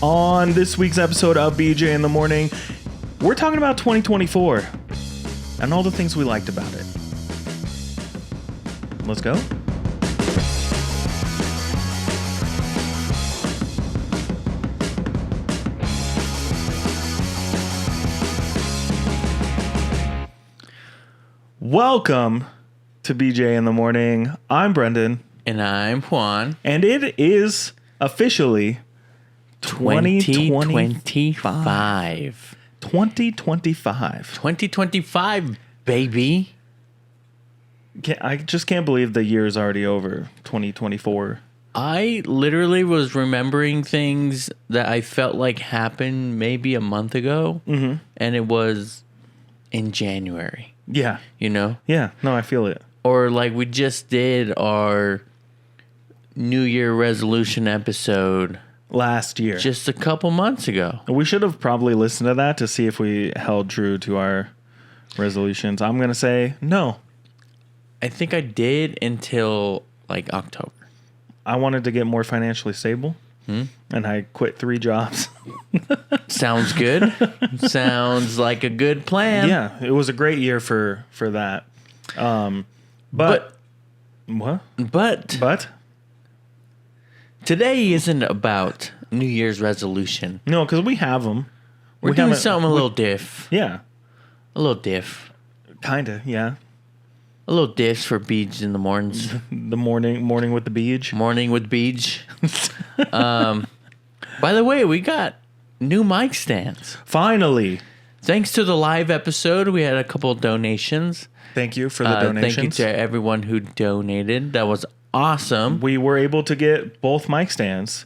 On this week's episode of BJ in the Morning, we're talking about 2024 and all the things we liked about it. Let's go. Welcome to BJ in the Morning. I'm Brendan. And I'm Juan. And it is officially 2025. 2025, baby. I just can't believe the year is already over. 2024. I literally was remembering things that I felt like happened maybe a month ago. Mm-hmm. And it was in January. Yeah. You know? Yeah. No, I feel it. Or like we just did our New Year resolution episode last year. Just a couple months ago. We should have probably listened to that to see if we held true to our resolutions. I'm going to say no. I think I did until like October. I wanted to get more financially stable. And I quit 3 jobs. Sounds good. Sounds like a good plan. Yeah, it was a great year for that. What? But today isn't about New Year's resolution. No, because we have them. We're doing something a little diff. Yeah. A little diff. Kinda, yeah. A little diffs for Beej in the mornings. The morning with the Beej. Morning with Beej. By the way, we got new mic stands. Finally. Thanks to the live episode, we had a couple of donations. Thank you for the donations. Thank you to everyone who donated. That was awesome. We were able to get both mic stands.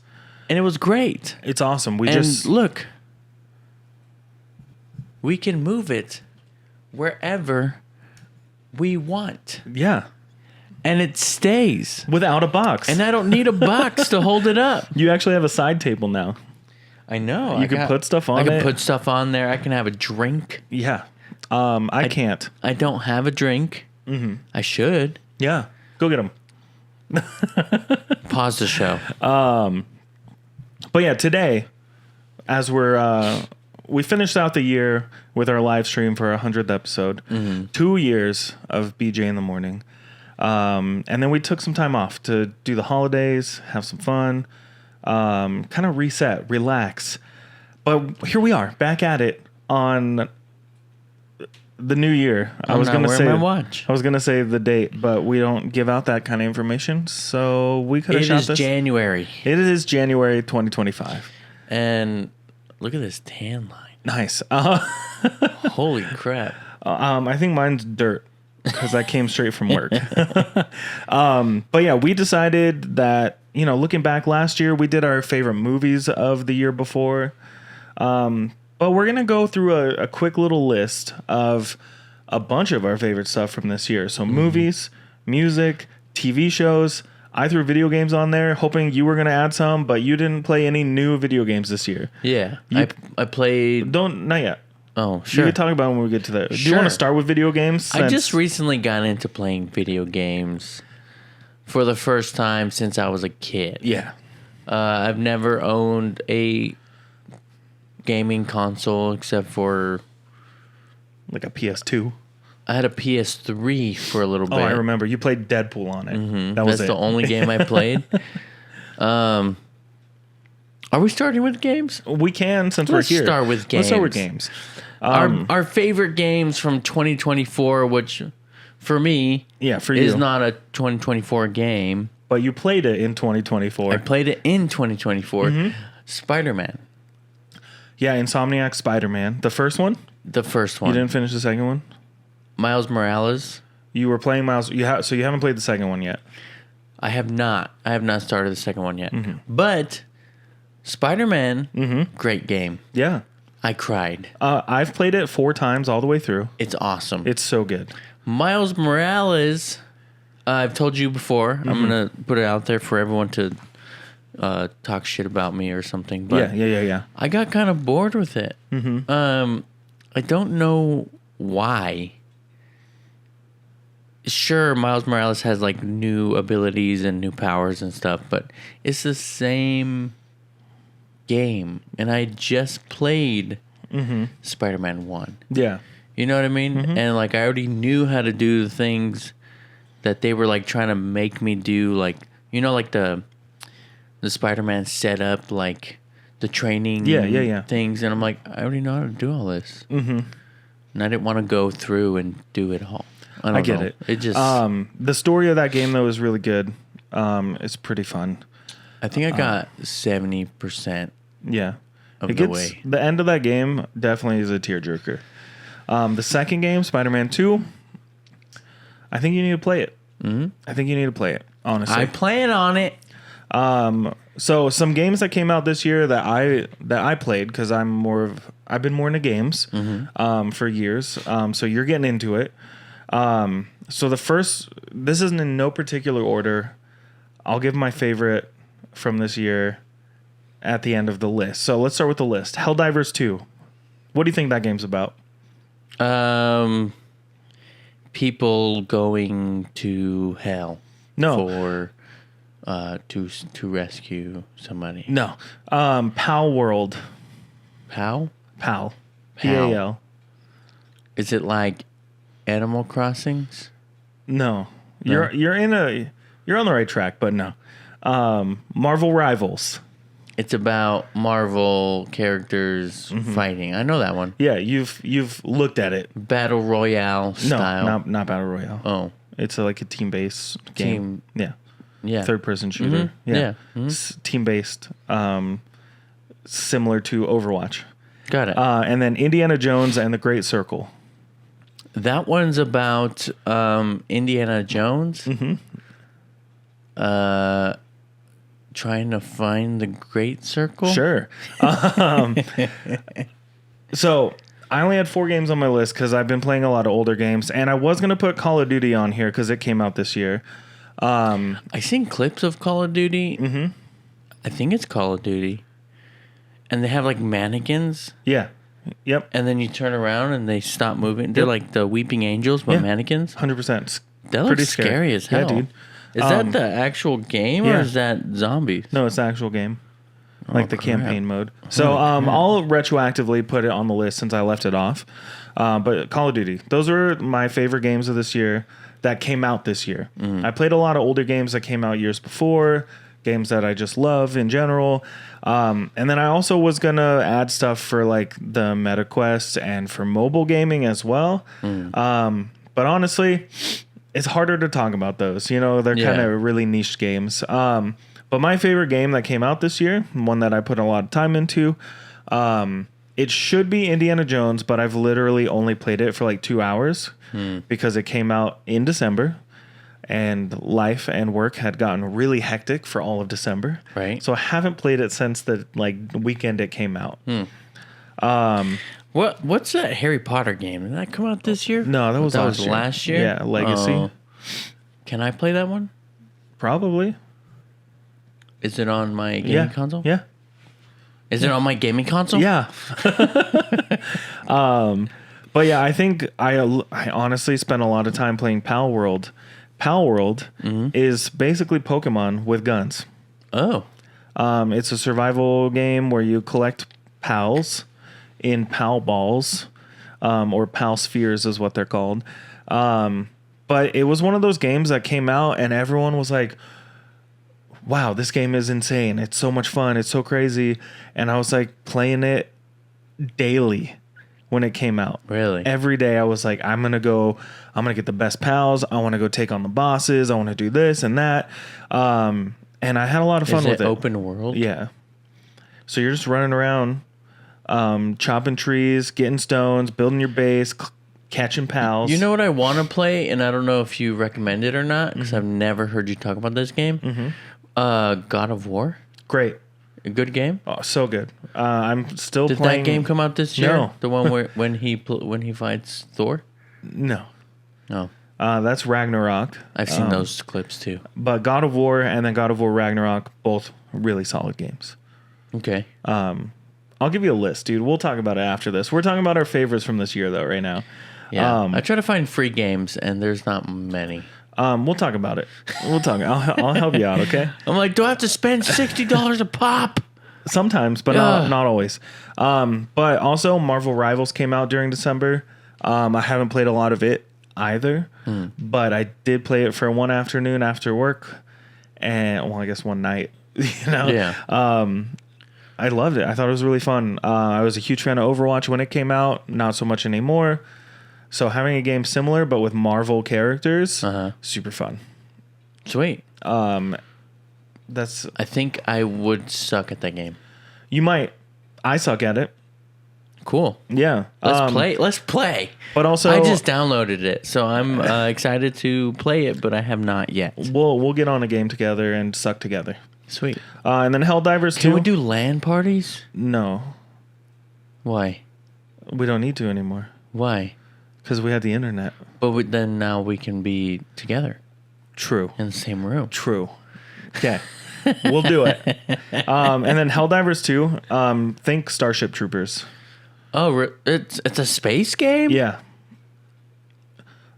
And it was great. It's awesome. Look. We can move it wherever we want. Yeah. And it stays. Without a box. And I don't need a box to hold it up. You actually have a side table now. I know. You can put stuff on it. I can put stuff on there. I can have a drink. Yeah. I can't. I don't have a drink. Mm-hmm. I should. Yeah. Go get them. Pause the show. But yeah, today, as we finished out the year with our live stream for our 100th episode, 2 years of BJ in the Morning. And then we took some time off to do the holidays, have some fun, kind of reset, relax. But here we are, back at it on the new year. I was going to say my watch. I was going to say the date, but we don't give out that kind of information, so we could have shot this. It is January. It is January 2025. And look at this tan line. Nice. Holy crap. I think mine's dirt because I came straight from work. But yeah, we decided that, looking back last year, we did our favorite movies of the year before. But we're going to go through a quick little list of a bunch of our favorite stuff from this year. So movies, music, TV shows. I threw video games on there, hoping you were going to add some, but you didn't play any new video games this year. Yeah. I played... Not yet. Oh, sure. You can talk about it when we get to that. Sure. Do you want to start with video games? I just recently got into playing video games for the first time since I was a kid. Yeah. I've never owned a gaming console except for... like a PS2. I had a PS3 for a little bit. Oh, I remember. You played Deadpool on it. Mm-hmm. That's the only game I played. Are we starting with games? We can, since we're here. Let's start with games. Let's start with games. Our favorite games from 2024, which for me is not a 2024 game. But you played it in 2024. I played it in 2024. Mm-hmm. Spider-Man. Yeah, Insomniac Spider-Man. The first one? The first one. You didn't finish the second one? Miles Morales. You were playing Miles. So you haven't played the second one yet? I have not. I have not started the second one yet. Mm-hmm. But Spider-Man, great game. Yeah. I cried. I've played it 4 times all the way through. It's awesome. It's so good. Miles Morales, I've told you before. I'm going to put it out there for everyone to talk shit about me or something. But yeah. I got kind of bored with it. Mm-hmm. I don't know why. Sure, Miles Morales has like new abilities and new powers and stuff, but it's the same game, and I just played Spider-Man 1. Yeah. You know what I mean? And like I already knew how to do the things that they were like trying to make me do, like, you know, like the Spider-Man setup, like the training things, and I'm like, I already know how to do all this. And I didn't want to go through and do it all. I get know. it. It just The story of that game though is really good. It's pretty fun. I think I got 70% Yeah. of the way. The end of that game definitely is a tearjerker. The second game, Spider-Man 2, I think you need to play it. I think you need to play it, honestly. I plan on it. So some games that came out this year that I played, because I've been more into games for years. So you're getting into it. So this isn't in no particular order. I'll give my favorite from this year at the end of the list. So let's start with the list. Helldivers 2. What do you think that game's about? People going to hell No. for to rescue somebody. No. Pal World. How? Pal. P-A-L. Is it like Animal Crossings? No. You're on the right track, but no. Marvel Rivals. It's about Marvel characters fighting. I know that one. Yeah, you've looked at it. Battle Royale style. No, not Battle Royale. Oh. It's like a team-based game. Yeah. Yeah. Third-person shooter. Yeah. Team-based. Similar to Overwatch. Got it. And then Indiana Jones and the Great Circle. That one's about Indiana Jones. Trying to find the Great Circle. Sure. So I only had 4 games on my list because I've been playing a lot of older games, and I was going to put Call of Duty on here because it came out this year. I seen clips of Call of Duty. I think it's Call of Duty, and they have like mannequins. Yeah. Yep. And then you turn around and they stop moving. They're like the Weeping Angels, but mannequins. 100%. That looks scary as hell. Yeah, dude. Is that the actual game or is that zombies? No, it's the actual game. Like the campaign mode. So I'll retroactively put it on the list since I left it off. But Call of Duty. Those are my favorite games of this year that came out this year. I played a lot of older games that came out years before, games that I just love in general. And then I also was going to add stuff for like the MetaQuest and for mobile gaming as well. But honestly, it's harder to talk about those. You know, they're kind of really niche games. But my favorite game that came out this year, one that I put a lot of time into, it should be Indiana Jones, but I've literally only played it for like 2 hours because it came out in December. And life and work had gotten really hectic for all of December. Right. So I haven't played it since the weekend it came out. What's that Harry Potter game? Did that come out this year? No, that was last year. Yeah, Legacy. Oh. Can I play that one? Probably. Is it on my gaming console? Yeah. Is it on my gaming console? Yeah. But yeah, I think I honestly spent a lot of time playing Pal World. Pal World is basically Pokemon with guns. Oh. It's a survival game where you collect pals in Pal balls, or Pal spheres is what they're called. But it was one of those games that came out and everyone was like, wow, this game is insane. It's so much fun. It's so crazy. And I was like playing it daily when it came out. Really? Every day I was like, I'm going to get the best pals. I want to go take on the bosses. I want to do this and that. And I had a lot of fun with it. Open world? Yeah. So you're just running around, chopping trees, getting stones, building your base, catching pals. You know what I want to play, and I don't know if you recommend it or not, because I've never heard you talk about this game. God of War. Great. A good game. Oh, so good. I'm still Did playing. that game come out this year? No. The one where when he fights Thor? No. No. That's Ragnarok. I've seen those clips too. But God of War and then God of War Ragnarok, both really solid games. Okay. I'll give you a list, dude. We'll talk about it after this. We're talking about our favorites from this year, though, right now. Yeah. I try to find free games, and there's not many. We'll talk about it. We'll talk. I'll help you out, okay? I'm like, do I have to spend $60 a pop? Sometimes, but not always. But also, Marvel Rivals came out during December. I haven't played a lot of it either, but I did play it for one afternoon after work, and I guess one night. Yeah. I loved it. I thought it was really fun. I was a huge fan of Overwatch when it came out. Not so much anymore. So having a game similar but with Marvel characters, super fun. Sweet. That's I think I would suck at that game. You might. I suck at it. Cool. Yeah. Let's play. But also, I just downloaded it, so I'm excited to play it, but I have not yet. We'll get on a game together and suck together. Sweet. And then Helldivers 2. Can we do LAN parties? No. Why? We don't need to anymore. Why? Because we have the internet. But then now we can be together. True. In the same room. True. Okay. We'll do it. And then Helldivers 2. Think Starship Troopers. Oh, it's a space game? Yeah.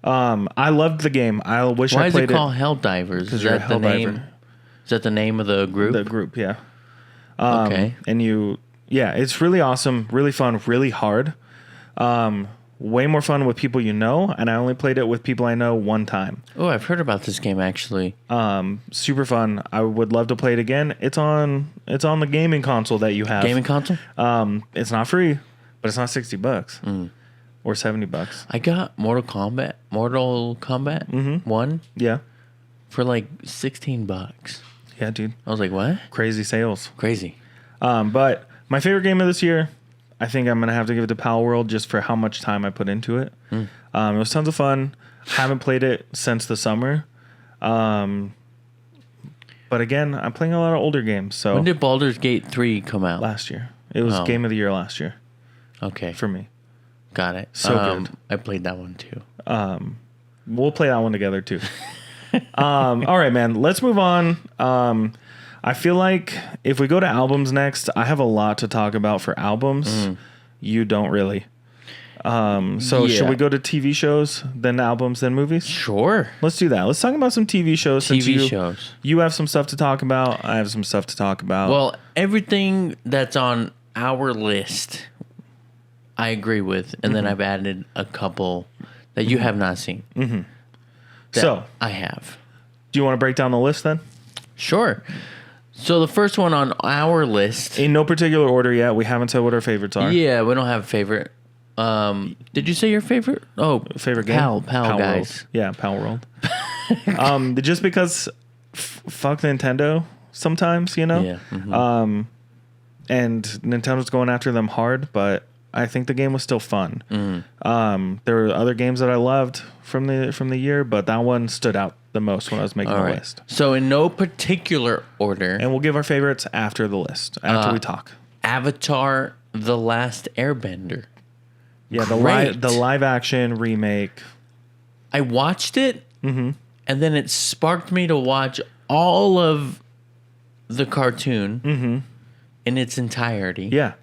I loved the game. I wish Why I is played it called Helldivers? Is you're a that the name? Is that the name of the group? The group, yeah. Okay. And it's really awesome, really fun, really hard. Way more fun with people you know, and I only played it with people I know one time. Oh, I've heard about this game actually. Super fun. I would love to play it again. It's on the gaming console that you have. Gaming console? It's not free, but it's not $60 or $70. I got Mortal Kombat 1 Yeah. for like $16. Yeah, dude. I was like, what? Crazy sales. Crazy. But my favorite game of this year, I think I'm going to have to give it to Pal World just for how much time I put into it. It was tons of fun. Haven't played it since the summer. But again, I'm playing a lot of older games. So When did Baldur's Gate 3 come out? last year. It was Game of the Year last year Okay. for me. Got it. So good. I played that one too. We'll play that one together too. All right, man. Let's move on. I feel like if we go to albums next, I have a lot to talk about for albums. You don't really. So should we go to TV shows, then albums, then movies? Sure. Let's do that. Let's talk about some TV shows. shows. You have some stuff to talk about. I have some stuff to talk about. Well, everything that's on our list, I agree with, and then I've added a couple that you have not seen. So I have. Do you want to break down the list then? Sure. So the first one on our list. In no particular order yet. We haven't said what our favorites are. Yeah, we don't have a favorite. Did you say your favorite? Oh, Favorite game? Pal guys. World. Yeah, Pal World. Just because fuck Nintendo sometimes, you know? Yeah. And Nintendo's going after them hard, but I think the game was still fun. There were other games that I loved from the year, but that one stood out the most when I was making the list. So in no particular order. And we'll give our favorites after the list, after we talk. Avatar: The Last Airbender. Yeah, the live action remake. I watched it, and then it sparked me to watch all of the cartoon in its entirety. Yeah.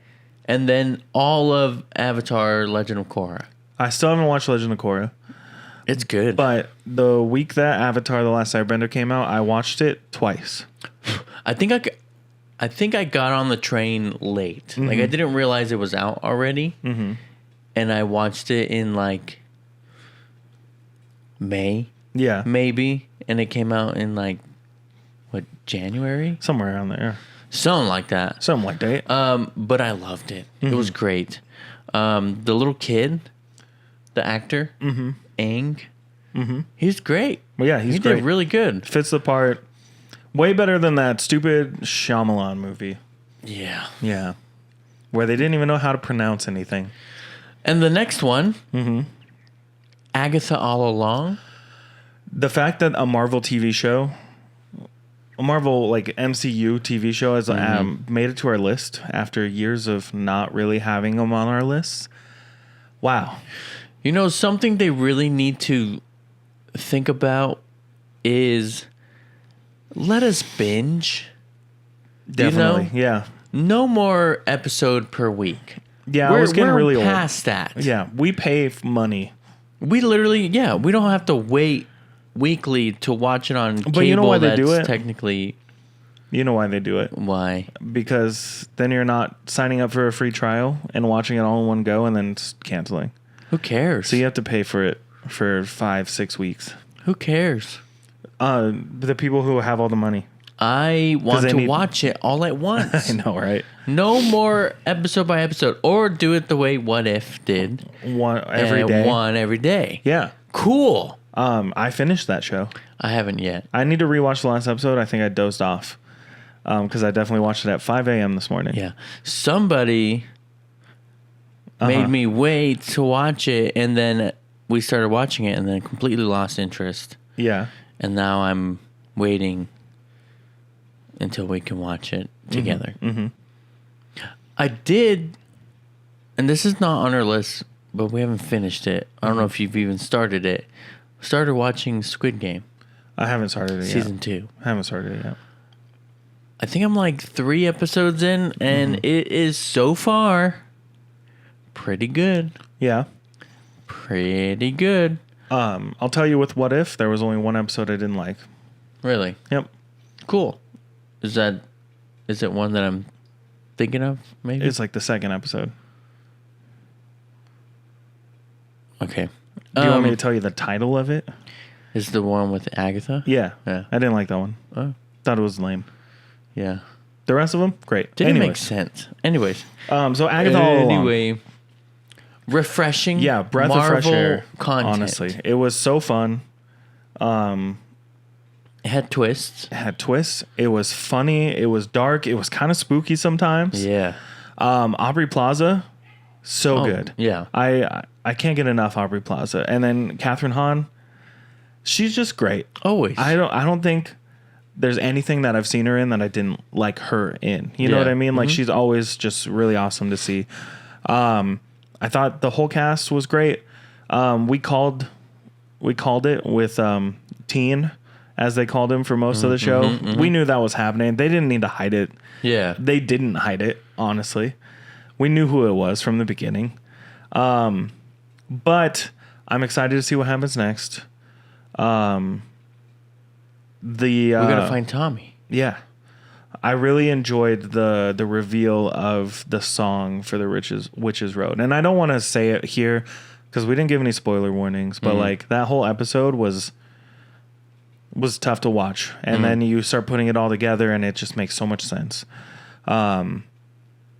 And then all of Avatar: Legend of Korra. I still haven't watched Legend of Korra. It's good. But the week that Avatar: The Last Airbender came out, I watched it twice. I think I got on the train late. Like I didn't realize it was out already. And I watched it in like May. Yeah. Maybe. And it came out in like January? Somewhere around there. Something like that. Something like that. But I loved it. It was great. The little kid, the actor, Aang, he's great. Well, yeah, he great. did really good. Fits the part. Way better than that stupid Shyamalan movie. Yeah. Yeah. Where they didn't even know how to pronounce anything. And the next one, Agatha All Along. The fact that a Marvel TV show, a Marvel like MCU TV show has made it to our list after years of not really having them on our lists. Wow. You know, something they really need to think about is let us binge. Definitely. You know? Yeah. No more episode per week. Yeah, I was getting really old. We're past that. Yeah, we pay money. We literally, we don't have to wait weekly to watch it on cable. But you know why they do it? Technically, You know why they do it? Why? Because then you're not signing up for a free trial and watching it all in one go and then canceling. Who cares? So you have to pay for it for 5-6 weeks. Who cares? The people who have all the money. I want to watch it all at once. I know, right? No more episode by episode, or do it the way What If did. One every day. One every day. Yeah. Cool. I finished that show. I haven't yet. I need to rewatch the last episode. I think I dozed off because I definitely watched it at 5 a.m. this morning. Yeah. Somebody made me wait to watch it, and then we started watching it, and then completely lost interest. Yeah. And now I'm waiting until we can watch it together. Mm-hmm. I did, and this is not on our list, but we haven't finished it. I don't know if you've even started it. Started watching Squid Game. I haven't started it yet. Season 2. I haven't started it yet. I think I'm like 3 episodes in, and it is so far pretty good. Yeah. Pretty good. I'll tell you with What If, there was only one episode I didn't like. Really? Yep. Cool. Is it one that I'm thinking of, maybe? It's like the second episode. Okay. Do you want me to tell you the title of it? Is the one with Agatha? Yeah. Yeah. I didn't like that one. Oh, Thought it was lame. yeah. The rest of them, great. Didn't Anyways, make sense. Anyways. So Agatha all along. Anyway. Refreshing. Yeah, breath Marvel of fresh air. Content. Honestly, it was so fun. It had twists. It had twists. It was funny. It was dark. It was kind of spooky sometimes. Yeah. Aubrey Plaza, so good. Yeah. I can't get enough Aubrey Plaza. And then Catherine Hahn, she's just great. Always. I don't think there's anything that I've seen her in that I didn't like her in. You know what I mean? Like she's always just really awesome to see. I thought the whole cast was great. We called it with Teen, as they called him for most of the show. We knew that was happening. They didn't need to hide it. Yeah. They didn't hide it, honestly. We knew who it was from the beginning. But I'm excited to see what happens next. We gotta find Tommy. Yeah. I really enjoyed the reveal of the song for the Witches Road. And I don't want to say it here because we didn't give any spoiler warnings, but like that whole episode was tough to watch. And then you start putting it all together and it just makes so much sense. But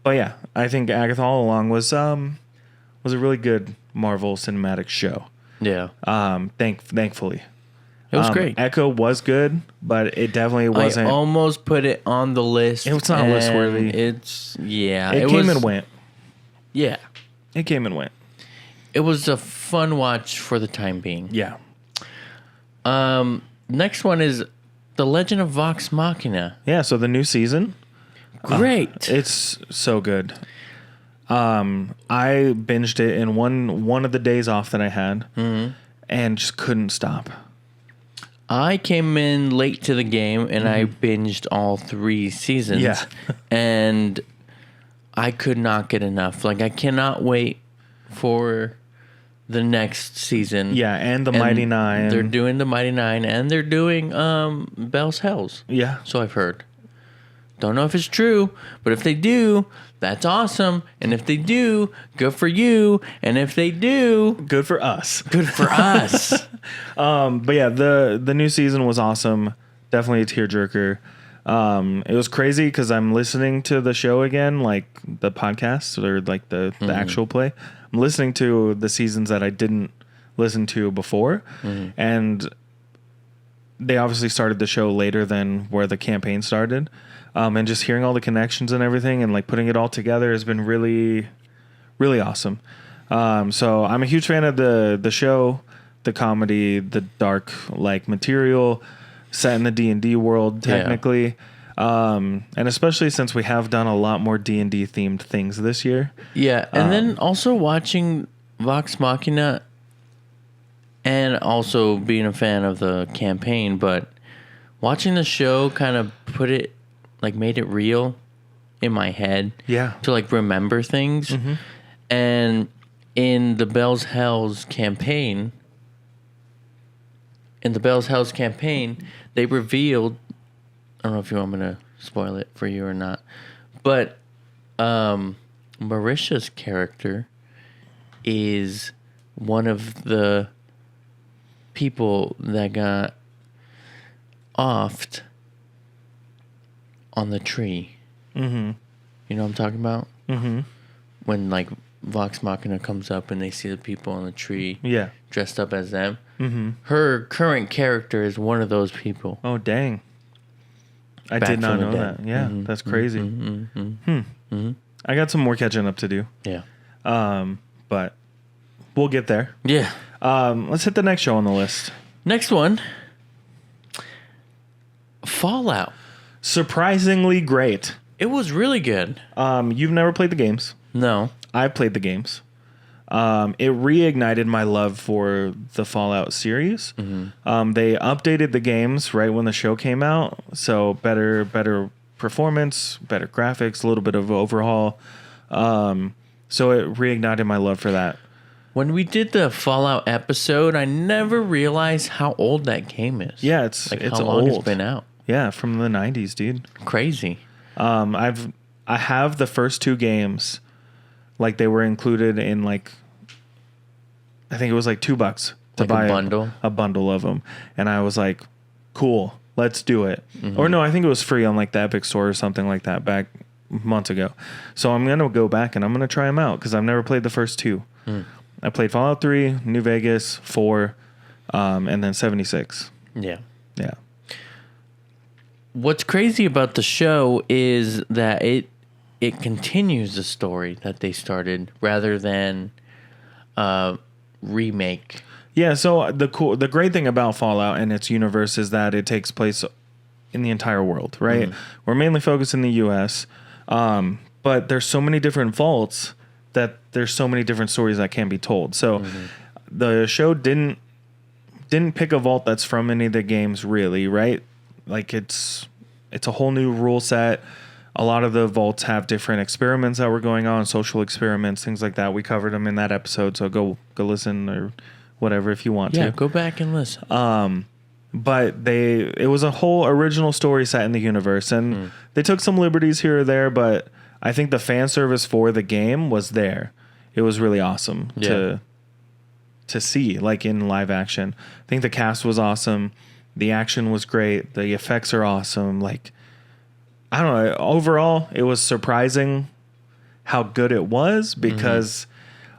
yeah, I think Agatha All Along was a really good Marvel cinematic show. Yeah. Thankfully. It was great. Echo was good, but it definitely wasn't. I almost put it on the list. It was not list worthy. It came and went. Yeah. It came and went. It was a fun watch for the time being. Yeah. Next one is The Legend of Vox Machina. Yeah, so the new season. Great. It's so good. I binged it in one of the days off that I had and just couldn't stop. I came in late to the game and I binged all 3 seasons. Yeah. And I could not get enough. Like, I cannot wait for the next season. Yeah, and the Mighty Nine. They're doing the Mighty Nine and they're doing Bell's Hells. Yeah. So I've heard. Don't know if it's true, but if they do, that's awesome. And if they do, good for you. And if they do, Good for us. good for us. But yeah, the new season was awesome. Definitely a tearjerker. It was crazy because I'm listening to the show again, like the podcast or like the actual play. I'm listening to the seasons that I didn't listen to before. And they obviously started the show later than where the campaign started. And just hearing all the connections and everything and like putting it all together has been really, really awesome. So I'm a huge fan of the show, the comedy, the dark like material set in the D&D world technically. And especially since we have done a lot more D&D themed things this year. Yeah, and then also watching Vox Machina and also being a fan of the campaign, but watching the show kind of made it real in my head. Yeah. To like remember things. And in the Bell's Hells campaign, they revealed, I don't know if you want me to spoil it for you or not. But Marisha's character is one of the people that got offed on the tree. Mm-hmm. You know what I'm talking about? Mm-hmm. When like Vox Machina comes up and they see the people on the tree dressed up as them. Mm-hmm. Her current character is one of those people. Oh, dang. I did not know that. Yeah, that's crazy. I got some more catching up to do. Yeah. But we'll get there. Yeah. Let's hit the next show on the list. Next one. Fallout. Surprisingly great. It was really good. You've never played the games. No. I've played the games. It reignited my love for the Fallout series. Mm-hmm. They updated the games right when the show came out, so better performance, better graphics, a little bit of overhaul. So it reignited my love for that. When we did the Fallout episode, I never realized how old that game is. Yeah, it's how long old. It's been out. Yeah, from the 90s, dude. Crazy. I have the first two games. Like they were included in like, I think it was like $2 to like buy a bundle of them, and I was like, cool, let's do it. Mm-hmm. Or no, I think it was free on like the Epic Store or something like that back months ago. So I'm gonna go back and I'm gonna try them out because I've never played the first two. I played Fallout 3, New Vegas, 4, and then 76. Yeah. Yeah. What's crazy about the show is that it continues the story that they started rather than remake. Yeah, so the great thing about Fallout and its universe is that it takes place in the entire world, right? We're mainly focused in the US, but there's so many different vaults that there's so many different stories that can be told. So the show didn't pick a vault that's from any of the games really, right? Like it's a whole new rule set. A lot of the vaults have different experiments that were going on, social experiments, things like that. We covered them in that episode, so go listen or whatever if you want to. Yeah, go back and listen. But it was a whole original story set in the universe, and they took some liberties here or there, but I think the fan service for the game was there. It was really awesome to see, like in live action. I think the cast was awesome. The action was great. The effects are awesome. Like, I don't know. Overall, it was surprising how good it was because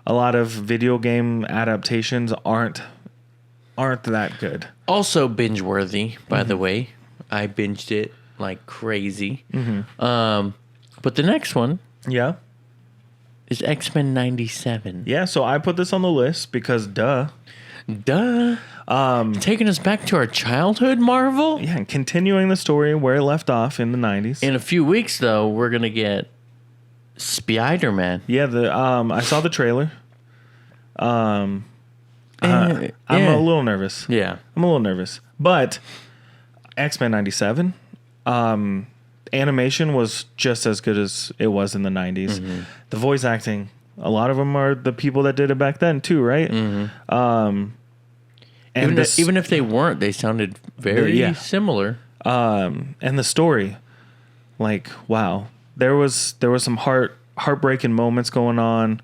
a lot of video game adaptations aren't that good. Also binge worthy, by the way. I binged it like crazy. But the next one is X-Men 97. Yeah, so I put this on the list because duh. Taking us back to our childhood, Marvel? Yeah, and continuing the story where it left off in the 90s. In a few weeks, though, we're going to get Spider-Man. Yeah, I saw the trailer. I'm a little nervous. Yeah. I'm a little nervous. But X-Men 97, animation was just as good as it was in the 90s. The voice acting, a lot of them are the people that did it back then too, right? And even if they weren't, they sounded very similar. And the story, like, wow. There was some heartbreaking moments going on.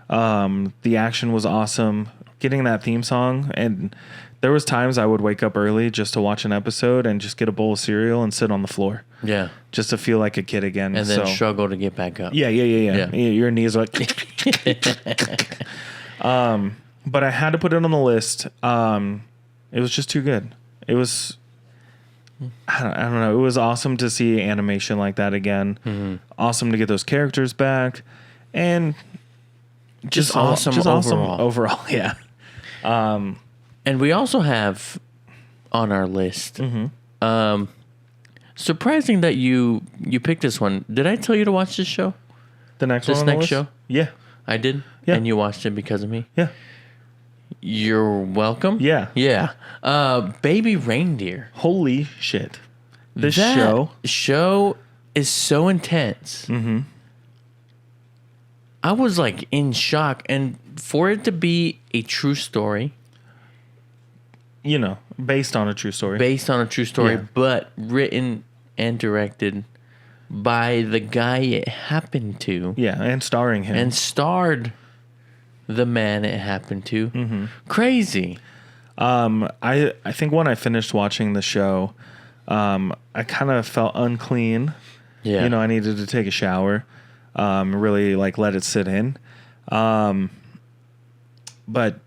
The action was awesome. Getting that theme song, and there was times I would wake up early just to watch an episode and just get a bowl of cereal and sit on the floor. Yeah. Just to feel like a kid again. And then struggle to get back up. Yeah. Your knees are like... but I had to put it on the list. It was just too good. It was... I don't know. It was awesome to see animation like that again. Awesome to get those characters back. And... Just awesome overall, yeah. And we also have on our list, surprising that you picked this one. Did I tell you to watch this show? This next list? show? Yeah. I did? Yeah. And you watched it because of me? Yeah. You're welcome? Yeah. Yeah. Baby Reindeer. Holy shit. This show is so intense. I was like in shock, and for it to be a true story, based on a true story, but written and directed by the guy it happened to. Yeah, and starring him. And starred the man it happened to. Mm-hmm. Crazy. I think when I finished watching the show, I kind of felt unclean. Yeah. You know, I needed to take a shower, really like let it sit in. But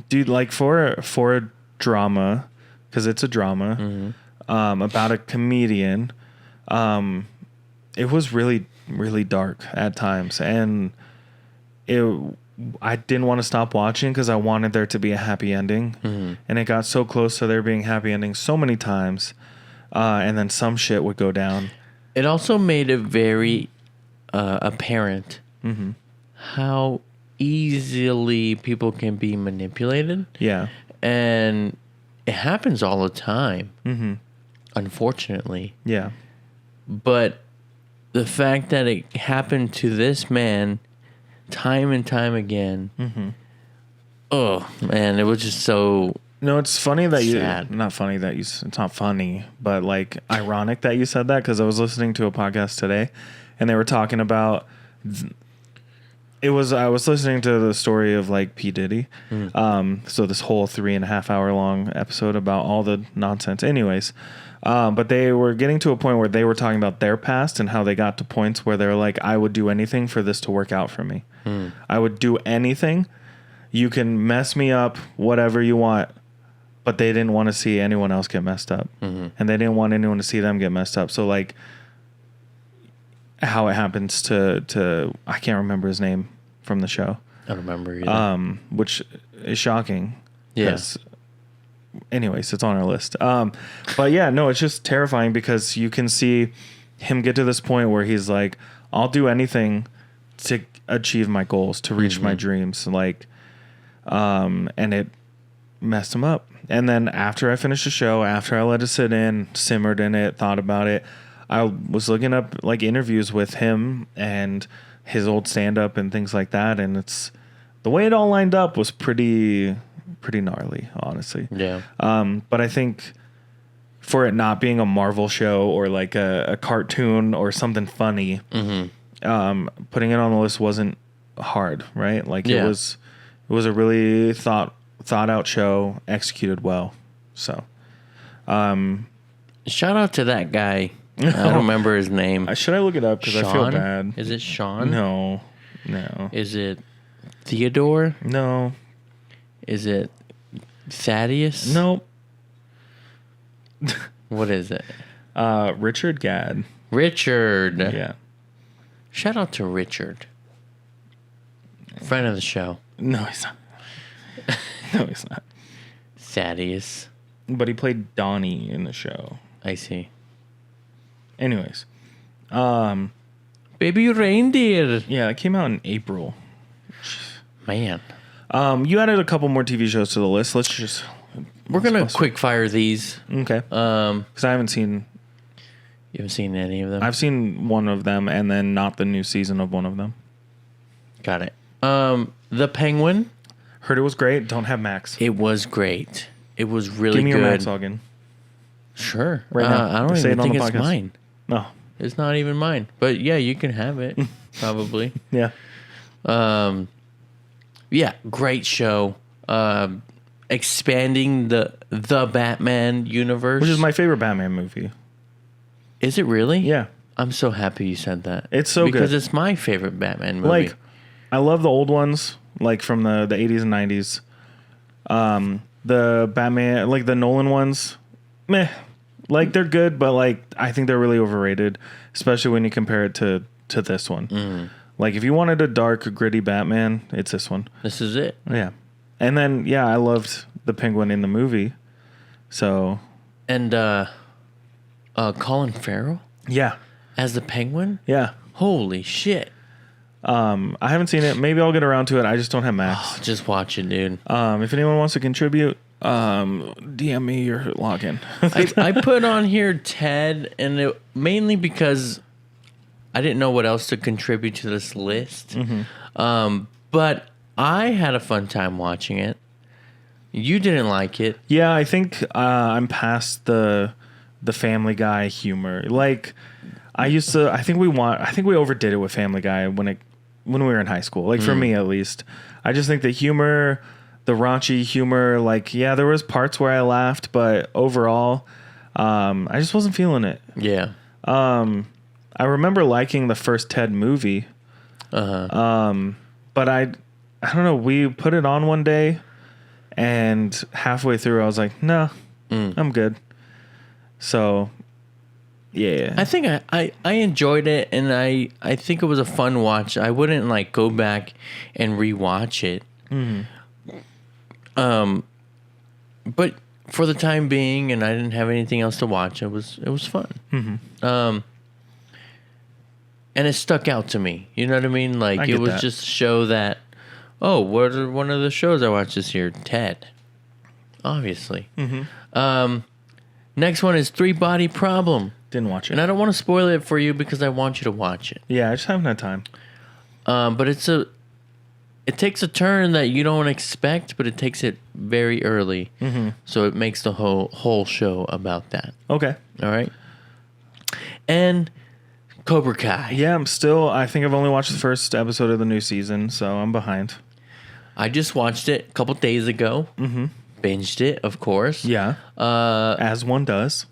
dude, like for a drama, because it's a drama, about a comedian, it was really, really dark at times. And I didn't want to stop watching because I wanted there to be a happy ending. And it got so close to there being happy endings so many times. And then some shit would go down. It also made it very apparent how easily people can be manipulated. Yeah. And it happens all the time, unfortunately. Yeah. But the fact that it happened to this man time and time again, oh, man, it was just so... No, it's funny that sad. Not funny that you... It's not funny, but like ironic that you said that, because I was listening to a podcast today and they were talking about... I was listening to the story of like P. Diddy. So this whole 3.5 hour long episode about all the nonsense. Anyways, but they were getting to a point where they were talking about their past and how they got to points where they're like, I would do anything for this to work out for me. I would do anything. You can mess me up, whatever you want. But they didn't want to see anyone else get messed up. And they didn't want anyone to see them get messed up. So like how it happens to I can't remember his name from the show. I don't remember either. Which is shocking. Yeah. Anyways, it's on our list. But yeah, no, it's just terrifying because you can see him get to this point where he's like, I'll do anything to achieve my goals, to reach my dreams. Like, and it messed him up. And then after I finished the show, after I let it sit in, simmered in it, thought about it, I was looking up like interviews with him and his old stand-up and things like that, and it's the way it all lined up was pretty gnarly, honestly. Yeah. But I think for it not being a Marvel show or like a cartoon or something funny, putting it on the list wasn't hard, right? Like it was a really thought out show, executed well. So, shout out to that guy. I don't remember his name. Should I look it up? Because I feel Sean? bad. Is it Sean? No. Is it Theodore? No. Is it Thaddeus? Nope. What is it? Richard Gadd. Richard. Yeah. Shout out to Richard. Friend of the show. No, he's not. No, he's not. Thaddeus. But he played Donnie in the show. I see. Anyways. Baby reindeer. Yeah, it came out in April. Man. You added a couple more TV shows to the list. We're going to quick fire these. Okay. Because I haven't seen... You haven't seen any of them? I've seen one of them and then not the new season of one of them. Got it. The Penguin. Heard it was great. Don't have Max. It was great. It was really Give me good. your Max login. Sure. Right now. I don't Say even it on think the it's podcast. mine. No. It's not even mine. But yeah, you can have it. Probably. Yeah. Yeah, great show. Expanding the Batman universe. Which is my favorite Batman movie. Is it really? Yeah. I'm so happy you said that. It's so because good. it's my favorite Batman movie. Like, I love the old ones, like from the 80s and 90s. The Batman, like the Nolan ones, meh. Like, they're good, but like I think they're really overrated, especially when you compare it to this one. Like, if you wanted a dark, gritty Batman, it's this one. This is it. Yeah. And then, yeah, I loved the Penguin in the movie. So. And Colin Farrell Yeah. as the Penguin? Yeah. Holy shit. I haven't seen it. Maybe I'll get around to it. I just don't have Max. Just watch it, dude. If anyone wants to contribute, DM me your login. I put on here Ted, and it, mainly because I didn't know what else to contribute to this list. But I had a fun time watching it. You didn't like it. Yeah, I think I'm past the Family Guy humor. Like, I think we overdid it with Family Guy when we were in high school. Like for me at least. I just think the humor, the raunchy humor, like yeah, there was parts where I laughed, but overall, I just wasn't feeling it. Yeah. I remember liking the first Ted movie. But I don't know, we put it on one day and halfway through I was like, "No, I'm good." So, yeah. I think I enjoyed it, and I think it was a fun watch. I wouldn't like go back and rewatch it. But for the time being, and I didn't have anything else to watch, it was fun. And it stuck out to me. You know what I mean? Like I it get was that. just a show that, oh, what are one of the shows I watched this year? Ted, obviously. Next one is Three Body Problem. Didn't watch it. And I don't want to spoil it for you because I want you to watch it. Yeah, I just haven't had time. But it takes a turn that you don't expect, but it takes it very early. So it makes the whole show about that. Okay. All right. And Cobra Kai. Yeah, I think I've only watched the first episode of the new season, so I'm behind. I just watched it a couple days ago. Binged it, of course. Yeah. As one does.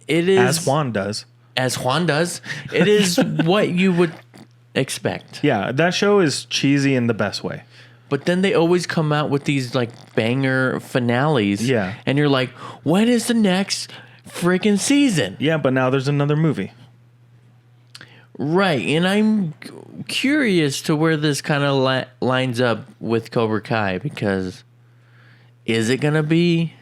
It is As Juan does. As Juan does. It is what you would expect. Yeah, that show is cheesy in the best way. But then they always come out with these like banger finales. Yeah. And you're like, when is the next freaking season? Yeah, but now there's another movie. Right. And I'm curious to where this kind of lines up with Cobra Kai, because is it going to be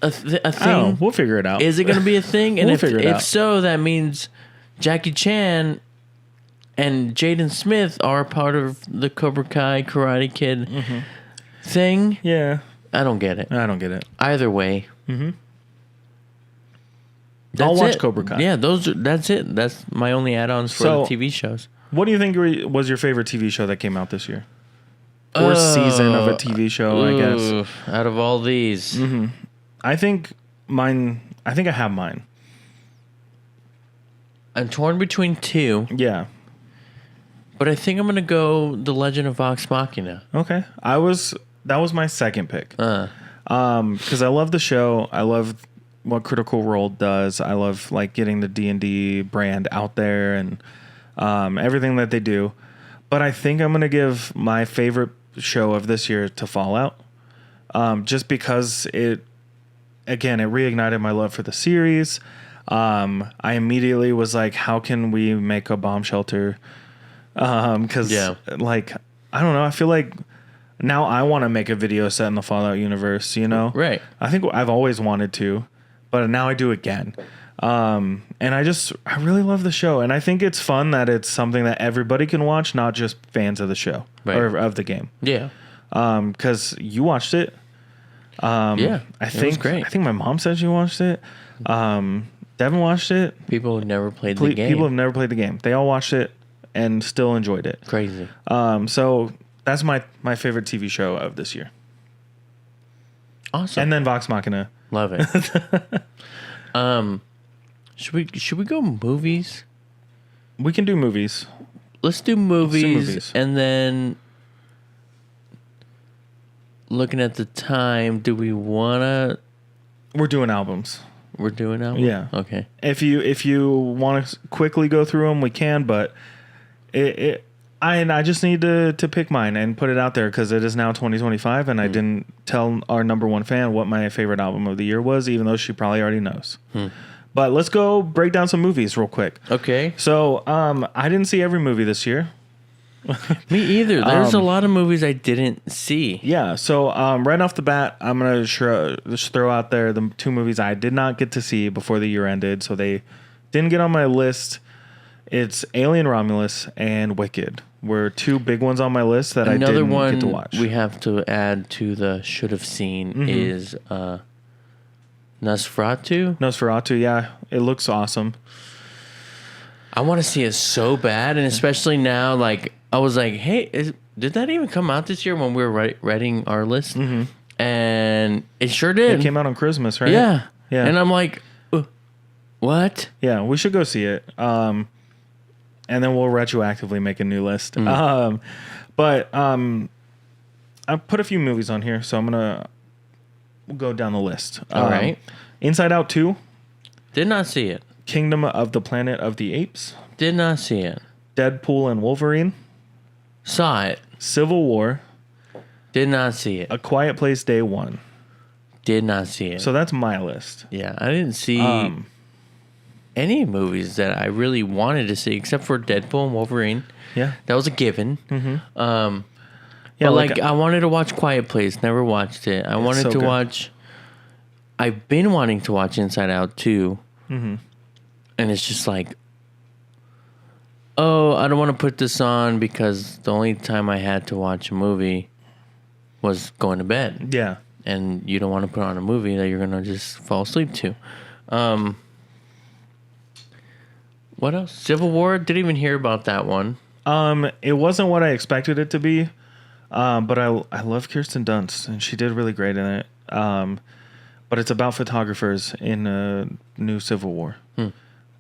a thing? We'll figure it out. Is it going to be a thing? And We'll figure it out. if so, that means Jackie Chan and Jaden Smith are part of the Cobra Kai Karate Kid thing. Yeah. I don't get it. I don't get it. Either way. I'll watch Cobra Kai. Yeah, that's it. That's my only add-ons for So- the TV shows. What do you think was your favorite TV show that came out this year? Or season of a TV show, I guess. Ooh, out of all these. I think I have mine. I'm torn between two, Yeah. but I think I'm going to go The Legend of Vox Machina. Okay. That was my second pick. Because I love the show. I love what Critical Role does. I love like getting the D&D brand out there and everything that they do. But I think I'm going to give my favorite show of this year to Fallout. Just because it reignited my love for the series. I immediately was like, how can we make a bomb shelter? Because like, I don't know. I feel like now I want to make a video set in the Fallout universe, you know? Right. I think I've always wanted to, but now I do again. And I really love the show. And I think it's fun that it's something that everybody can watch, not just fans of the show or of the game. Yeah. Because you watched it. Yeah. I It think was great. I think my mom said she watched it. Devin watched it. People who never played the game. People have never played the game. They all watched it and still enjoyed it. Crazy. So that's my favorite TV show of this year. Awesome. And then Vox Machina. Love it. Should we go movies? We can do movies. Let's do movies, movies. And then looking at the time, do we wanna? We're doing albums. We're doing that. Yeah. Okay. If you want to quickly go through them, we can. But I just need to pick mine and put it out there because it is now 2025, and I didn't tell our number one fan what my favorite album of the year was, even though she probably already knows. But let's go break down some movies real quick. Okay. So I didn't see every movie this year. Me either. There's a lot of movies I didn't see. Yeah. So right off the bat, I'm gonna just throw out there the two movies I did not get to see before the year ended, so they didn't get on my list. It's Alien Romulus and Wicked. Were two big ones on my list that I didn't get to watch. We have to add to the should have seen is Nosferatu. Nosferatu, yeah, it looks awesome. I want to see it so bad, and especially now, like I was like, hey, did that even come out this year when we were writing our list? And it sure did. It came out on Christmas, right? Yeah. Yeah. And I'm like, What? Yeah, we should go see it. And then we'll retroactively make a new list. But I put a few movies on here, so we'll go down the list. All right. Inside Out 2, Did not see it. Kingdom of the Planet of the Apes, Did not see it. Deadpool and Wolverine, Saw it. Civil War, Did not see it. A Quiet Place Day 1. Did not see it. So that's my list. Yeah, I didn't see any movies that I really wanted to see except for Deadpool and Wolverine. Yeah. That was a given. Yeah, But like I wanted to watch Quiet Place, never watched it. I wanted so to good. watch. I've been wanting to watch Inside Out too, and it's just like, oh, I don't want to put this on because the only time I had to watch a movie was going to bed, Yeah. and you don't want to put on a movie that you're gonna just fall asleep to. What else? Civil War. Didn't even hear about that one. It wasn't what I expected it to be, but I love Kirsten Dunst, and she did really great in it. But it's about photographers in a new Civil War.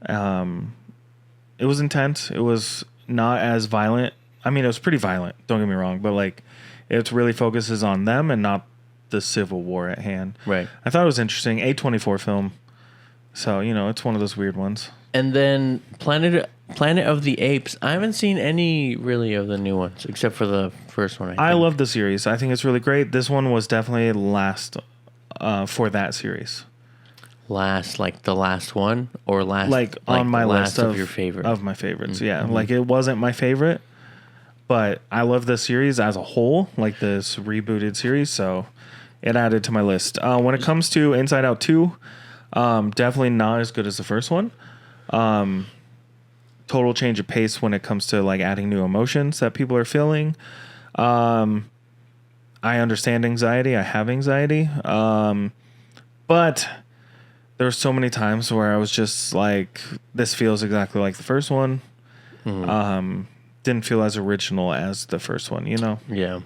It was intense. It was not as violent. I mean, it was pretty violent. Don't get me wrong, but like, it really focuses on them and not the Civil War at hand. Right. I thought it was interesting. A24 film, so it's one of those weird ones. And then Planet of the Apes. I haven't seen any really of the new ones except for the first one. I love the series. I think it's really great. This one was definitely last for that series. Last, like the last one, or last, Like on my last list of your favorite. of my favorites. Yeah, like it wasn't my favorite, but I love the series as a whole, like this rebooted series. So it added to my list. When it comes to Inside Out 2, definitely not as good as the first one. Total change of pace when it comes to like adding new emotions that people are feeling. I understand anxiety. I have anxiety. But there were so many times where I was just like, this feels exactly like the first one. Didn't feel as original as the first one, Yeah.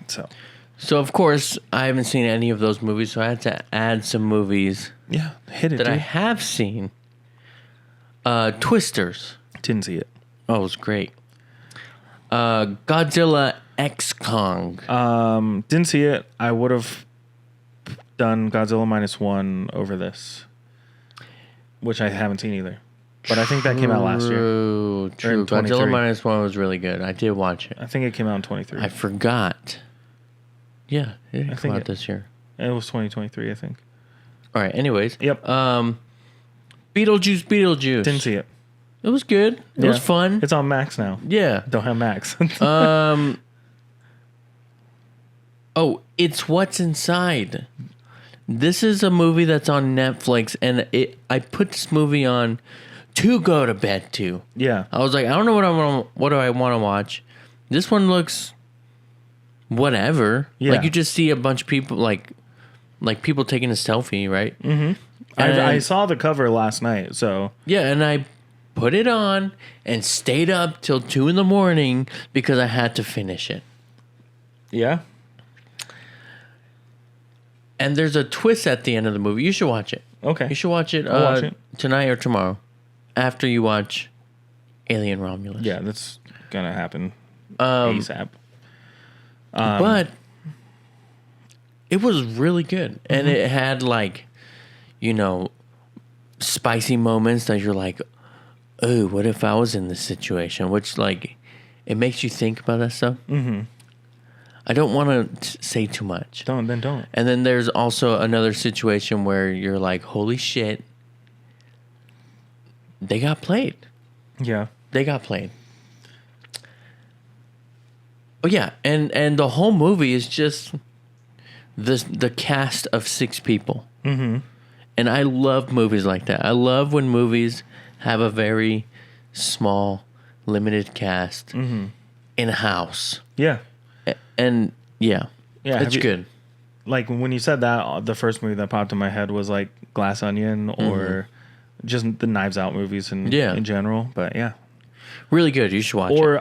So of course, I haven't seen any of those movies, so I had to add some movies yeah, hit it. that I Dude. have seen. Twisters. Didn't see it. Oh, it was great. Godzilla X Kong. Didn't see it. I would have done Godzilla -1 over this, which I haven't seen either. But I think that came out last year. True. in Godzilla 23. -1 was really good. I did watch it. I think it came out in 23. I forgot. Yeah, it did come think out it- this year. It was 2023, I think. All right. Anyways. Yep. Beetlejuice. Didn't see it. It was good. It was Yeah. fun. It's on Max now. Yeah. Don't have Max. Oh, It's What's Inside. This is a movie that's on Netflix, and I put this movie on to go to bed to. Yeah. I was like, I don't know what do I want to watch. This one looks whatever. Yeah. Like you just see a bunch of people like people taking a selfie, right? Mm-hmm. I saw the cover last night, so Yeah, and I put it on and stayed up till 2 a.m. because I had to finish it. yeah. And there's a twist at the end of the movie. You should watch it. Okay. You should watch it, I'll watch it. tonight or tomorrow after you watch Alien Romulus. Yeah, that's gonna happen ASAP. But it was really good. And it had like, spicy moments that you're like, oh, what if I was in this situation? Which like, it makes you think about that stuff. Mm-hmm. I don't want to say too much. Don't. And then there's also another situation where you're like, holy shit, they got played. Yeah. They got played. Oh yeah, and the whole movie is just the cast of 6 people. Mm-hmm. And I love movies like that. I love when movies have a very small, limited cast in a house. Yeah. And yeah, Yeah, it's have you- good. Like when you said that, the first movie that popped in my head was like Glass Onion or just the Knives Out movies in general. But yeah. Really good. You should watch it. Or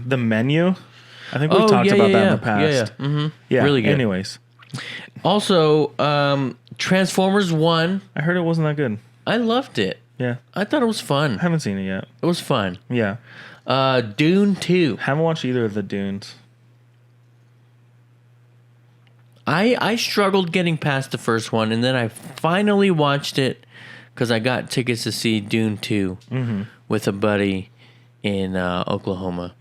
The Menu. I think we've talked about that in the past. Yeah. Mm-hmm. Yeah. Really good. Anyways, Also, Transformers 1. I heard it wasn't that good. I loved it. Yeah. I thought it was I fun. haven't seen it yet. It was fun. Yeah. Dune 2. Haven't watched either of the Dunes. I struggled getting past the first one, and then I finally watched it because I got tickets to see Dune 2 with a buddy in Oklahoma.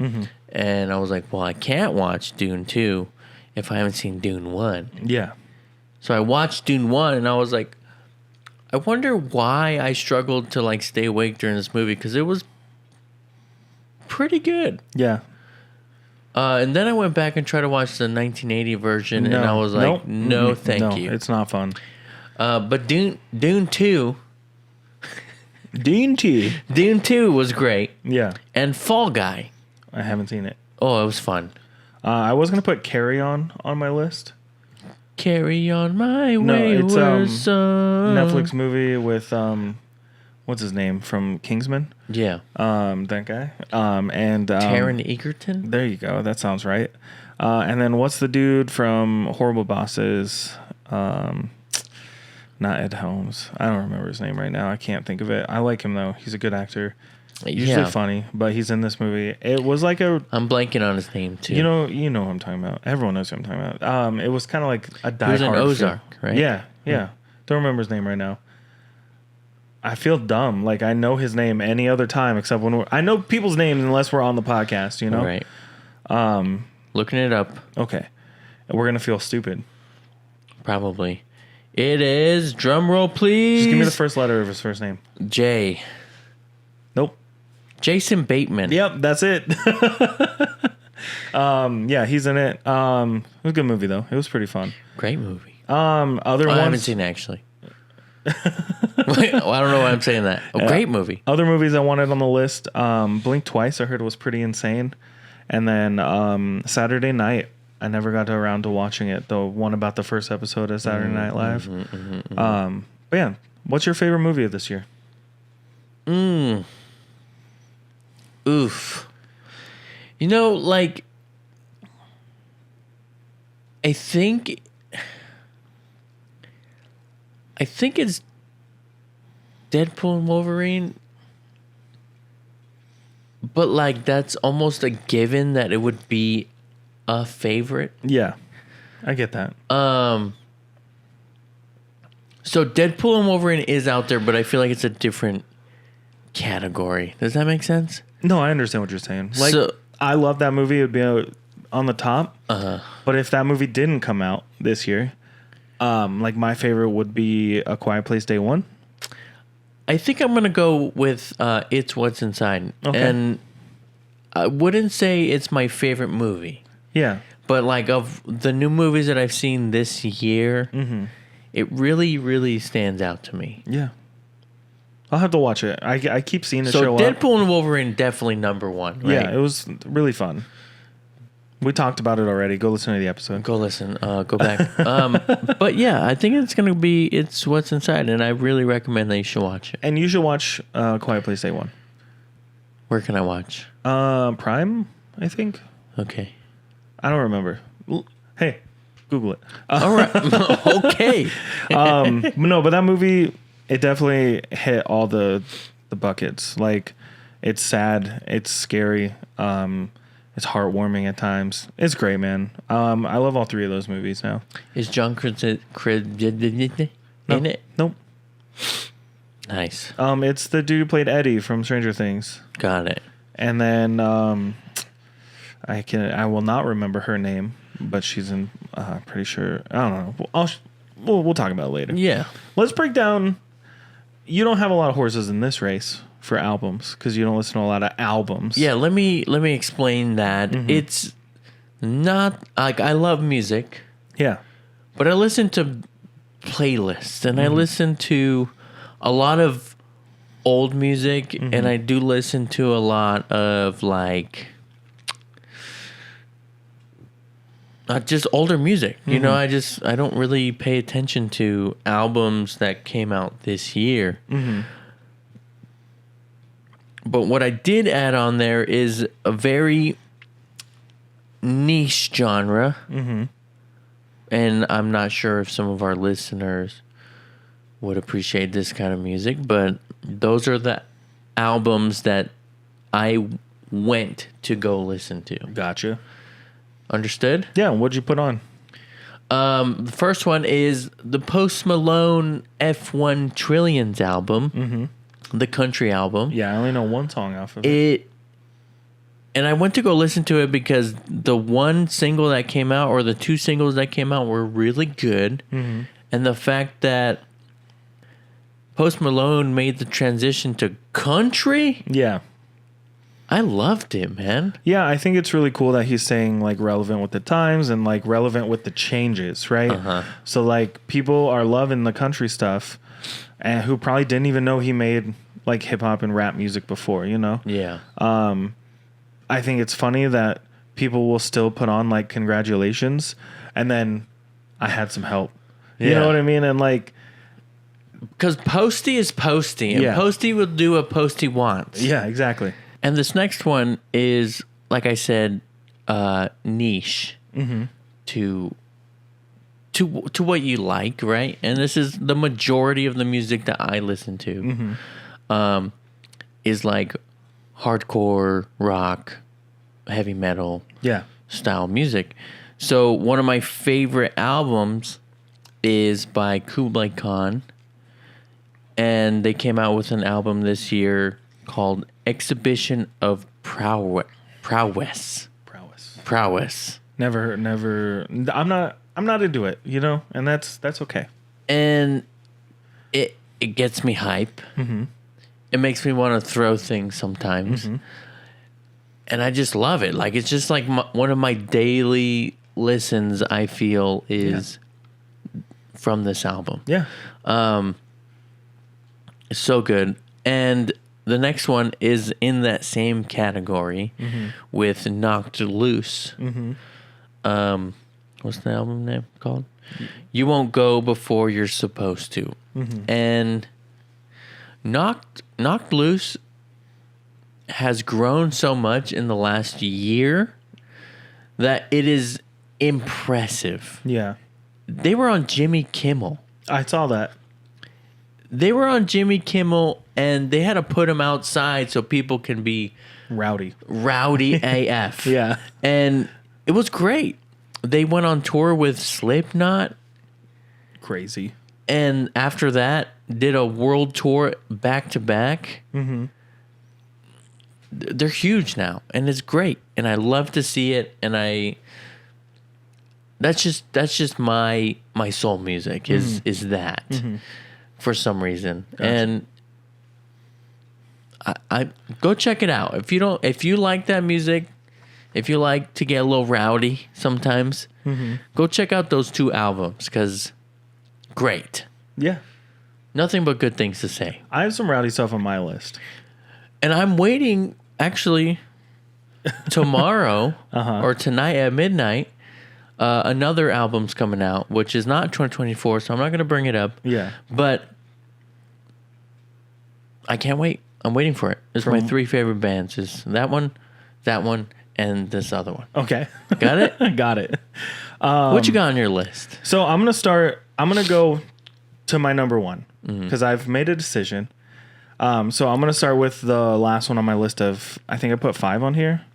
And I was like, well, I can't watch Dune 2 if I haven't seen Dune 1. Yeah. So I watched Dune 1, and I was like, I wonder why I struggled to like stay awake during this movie, because it was pretty good. Yeah. And then I went back and tried to watch the 1980 version, and I was like, no, thank you. It's not fun. But Dune 2, Dune 2 was great. Yeah. And Fall Guy. I haven't seen it. Oh, it was fun. I was going to put Carry On my list. Carry on my No, wayward it's son. Netflix movie with what's his name from Kingsman? Yeah. That guy. And Taron Egerton? there you go. That sounds right. And then what's the dude from Horrible Bosses? Not Ed Helms. I don't remember his name right now. I can't think of it. I like him though. He's a good actor. Usually funny, but he's in this movie. It was like a I'm blanking on his name too. you know what I'm talking about. Everyone knows who I'm talking about. It was kind of like a Die He was in Hard Ozark, film. right? Yeah. Don't remember his name right now. I feel dumb. Like I know his name any other time except when I know people's names unless we're on the podcast. You know, Right. Looking it up. Okay, we're gonna feel stupid. Probably. It is, drum roll please. Just give me the first letter of his first name. J. Nope. Jason Bateman. Yep, that's it. Yeah, he's in it. It was a good movie though. It was pretty fun. Great movie. Other ones. I haven't seen it actually. Wait, I don't know why I'm saying that. Great movie. Other movies I wanted on the list. Blink Twice. I heard was pretty insane. And then Saturday Night. I never got around to watching it. The one about the first episode of Saturday Night Live. But yeah, what's your favorite movie of this year? Oof. You know, like, I think it's Deadpool and Wolverine. But like that's almost a given that it would be a favorite. Yeah, I get that. So Deadpool and Wolverine is out there, but I feel like it's a different category. Does that make sense? No, I understand what you're saying. Like, So- I love that movie. It would be on the top. But if that movie didn't come out this year, like my favorite would be A Quiet Place Day One. I think I'm gonna go with It's What's Inside. Okay. And I wouldn't say it's my favorite movie. Yeah. But like of the new movies that I've seen this year, it really, really stands out to me. Yeah. I'll have to watch it. I keep seeing it So show up. Deadpool and Wolverine definitely number one, right? Yeah, it was really fun. We talked about it already. Go listen to the episode. Go listen, go back. But yeah, I think it's gonna be It's What's Inside, and I really recommend that you should watch it. And you should watch Quiet Place Day One. Where can I watch? Prime, I think. Okay. I don't remember. Hey, Google it. All right. Okay. No, but that movie, it definitely hit all the buckets. Like, it's sad, it's scary, it's heartwarming at times. It's great, man. I love all three of those movies now. Is John Krasinski in it? Nope. Nice. It's the dude who played Eddie from Stranger Things, Got it. and then I will not remember her name, but she's in. Pretty sure. I don't know. We'll talk about it later. Yeah. Let's break down. You don't have a lot of horses in this race for albums because you don't listen to a lot of albums. Yeah, let me explain that. It's not like I love music, Yeah. but I listen to playlists and I listen to a lot of old music and I do listen to a lot of like just older music. You know, I don't really pay attention to albums that came out this year. But what I did add on there is a very niche genre. And I'm not sure if some of our listeners would appreciate this kind of music, but those are the albums that I went to go listen to. Gotcha. Understood? Yeah, what'd you put on? The first one is the Post Malone F1 Trillions album, the country album. Yeah, I only know one song off of it. And I went to go listen to it because the one single that came out, or the two singles that came out, were really good. Mm-hmm. And the fact that Post Malone made the transition to country, Yeah. I loved it, man. Yeah, I think it's really cool that he's staying like relevant with the times and like relevant with the changes, right? So like people are loving the country stuff, and who probably didn't even know he made like hip hop and rap music before, you know? Yeah. I think it's funny that people will still put on like congratulations, and then I had some help. You Yeah. know what I mean? And like, Because Posty is Posty, and Yeah. Posty will do what Posty wants. yeah, exactly. And this next one is, like I said, niche to what you like, right? And this is the majority of the music that I listen to, is like hardcore rock, heavy metal Yeah. style music. So one of my favorite albums is by Kublai Khan, and they came out with an album this year called Exhibition of Prowess. Prowess. Never. I'm not into it, you know, and that's okay. And it gets me hype. It makes me want to throw things sometimes. And I just love it. Like, it's just like one of my daily listens, I feel, is from this album. Yeah. It's so good. And the next one is in that same category with Knocked Loose. What's the album name called? You Won't Go Before You're Supposed to. And Knocked Loose has grown so much in the last year that it is impressive. Yeah. They were on Jimmy Kimmel. I saw that. They were on Jimmy Kimmel, and they had to put them outside so people can be Rowdy. AF. Yeah. And it was great. They went on tour with Slipknot, Crazy. and after that, did a world tour back to back. They're huge now, and it's great. And I love to see it. And that's just my soul music is that. For some reason. Gotcha. And I go check it out. If you like that music, if you like to get a little rowdy sometimes, go check out those two albums, because great. Yeah. Nothing but good things to say. I have some rowdy stuff on my list. And I'm waiting, actually, tomorrow or tonight at midnight, another album's coming out, which is not 2024, so I'm not going to bring it up. Yeah. But I can't wait. I'm waiting for it. It's my three favorite bands. Is that one, and this other one. Okay. Got it? Got it. What you got on your list? So I'm going to go to my number one, because I've made a decision. So I'm going to start with the last one on my list of, I think I put 5 on here.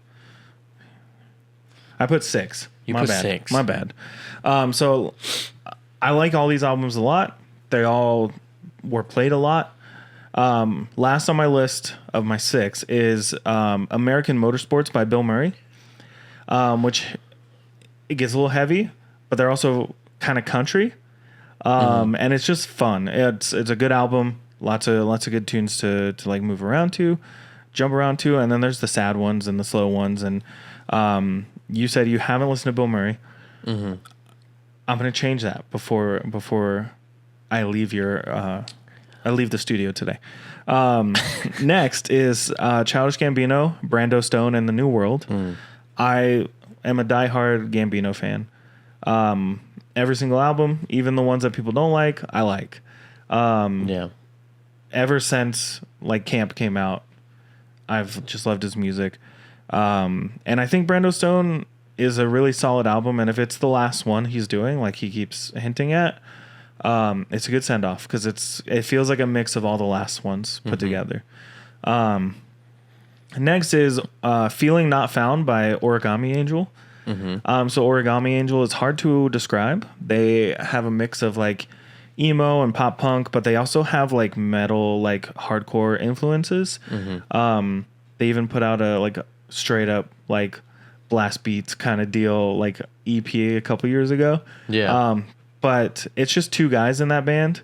I put 6. You My put bad. 6. My bad. So I like all these albums a lot. They all were played a lot. Last on my list of my 6 is American Motorsports by Bill Murray, which it gets a little heavy, but they're also kind of country, and it's just fun. It's a good album. Lots of good tunes to like move around to, jump around to, and then there's the sad ones and the slow ones. And you said you haven't listened to Bill Murray. I'm gonna change that before I leave I leave the studio today. Next is Childish Gambino, Brando Stone, and The New World. I am a diehard Gambino fan. Every single album, even the ones that people don't like, I like. Yeah. Ever since like Camp came out, I've just loved his music. And I think Brando Stone is a really solid album. And if it's the last one he's doing, like he keeps hinting at, It's a good send off because it feels like a mix of all the last ones put together. Next is Feeling Not Found by Origami Angel. So Origami Angel is hard to describe. They have a mix of like emo and pop punk, but they also have like metal, like hardcore influences. They even put out a straight up like blast beats kind of deal, like EP a couple years ago. Yeah. But it's just two guys in that band,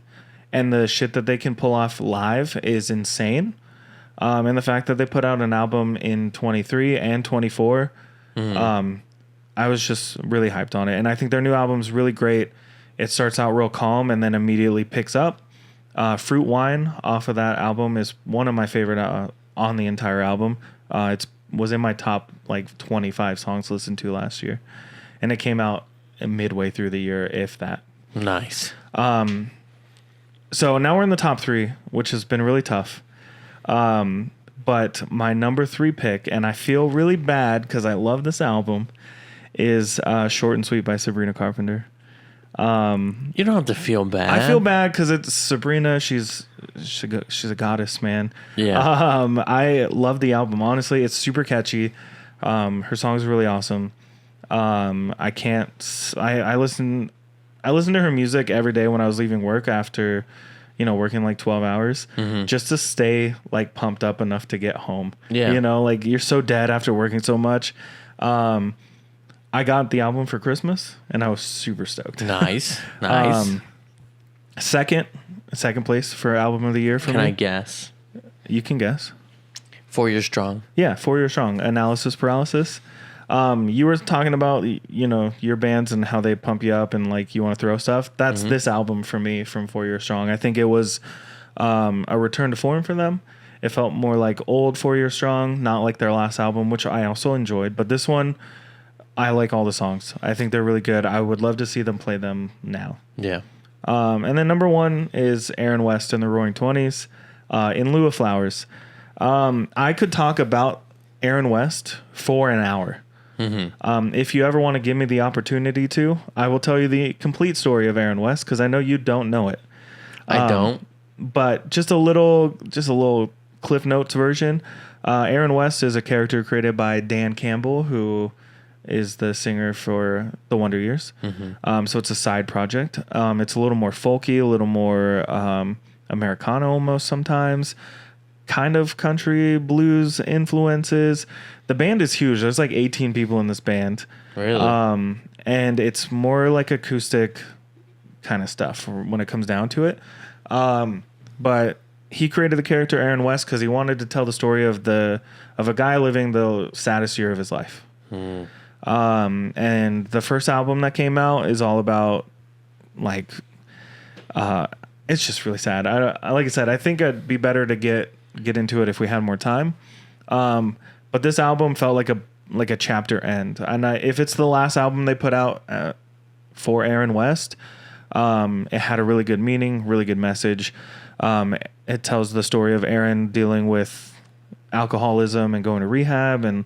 and the shit that they can pull off live is insane. And the fact that they put out an album in 23 and 24, I was just really hyped on it. And I think their new album's really great. It starts out real calm and then immediately picks up. Fruit Wine off of that album is one of my favorite on the entire album. It was in my top like 25 songs listened to last year. And it came out midway through the year, if that. Nice. So now we're in the top 3, which has been really tough. But my number 3 pick, and I feel really bad because I love this album, is Short and Sweet by Sabrina Carpenter. You don't have to feel bad. I feel bad because it's Sabrina. She's a goddess, man. Yeah. I love the album. Honestly, it's super catchy. Her songs are really awesome. I listen to her music every day when I was leaving work after, working like 12 hours just to stay like pumped up enough to get home. Yeah. Like you're so dead after working so much. I got the album for Christmas and I was super stoked. Nice. Second place for album of the year for me. Can I guess? You can guess. 4 Years Strong. Yeah, 4 Years Strong. Analysis Paralysis. You were talking about, your bands and how they pump you up and like you want to throw stuff. That's this album for me from 4 Years Strong. I think it was a return to form for them. It felt more like old 4 Years Strong, not like their last album, which I also enjoyed. But this one, I like all the songs. I think they're really good. I would love to see them play them now. Yeah. And then number 1 is Aaron West and the Roaring Twenties, In Lieu of Flowers. I could talk about Aaron West for an hour. If you ever want to give me the opportunity to, I will tell you the complete story of Aaron West because I know you don't know it. I don't. But just a little Cliff Notes version. Aaron West is a character created by Dan Campbell, who is the singer for The Wonder Years. So it's a side project. It's a little more folky, a little more Americana almost sometimes. Kind of country blues influences. The band is huge. There's like 18 people in this band. Really? And it's more like acoustic kind of stuff when it comes down to it. But he created the character Aaron West because he wanted to tell the story of a guy living the saddest year of his life. And the first album that came out is all about like, it's just really sad. Like I said, I think it'd be better to get into it if we had more time. But this album felt like a chapter end. And if it's the last album they put out for Aaron West, it had a really good meaning, really good message. It tells the story of Aaron dealing with alcoholism and going to rehab and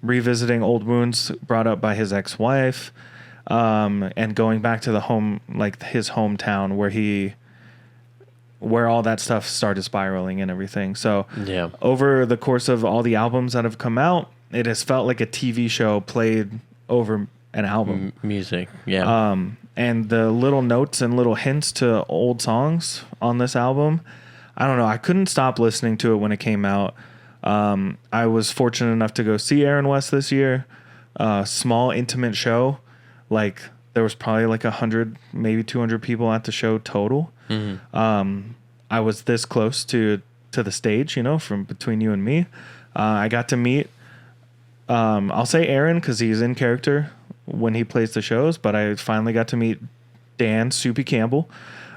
revisiting old wounds brought up by his ex-wife, and going back to the home, like his hometown where all that stuff started spiraling and everything. So yeah, over the course of all the albums that have come out, it has felt like a TV show played over an album. Music, yeah. And the little notes and little hints to old songs on this album, I don't know. I couldn't stop listening to it when it came out. I was fortunate enough to go see Aaron West this year. Small, intimate show. Like there was probably like 100, maybe 200 people at the show total. I was this close to the stage, from between you and me. I got to meet, I'll say Aaron because he's in character when he plays the shows, but I finally got to meet Dan Soupy Campbell,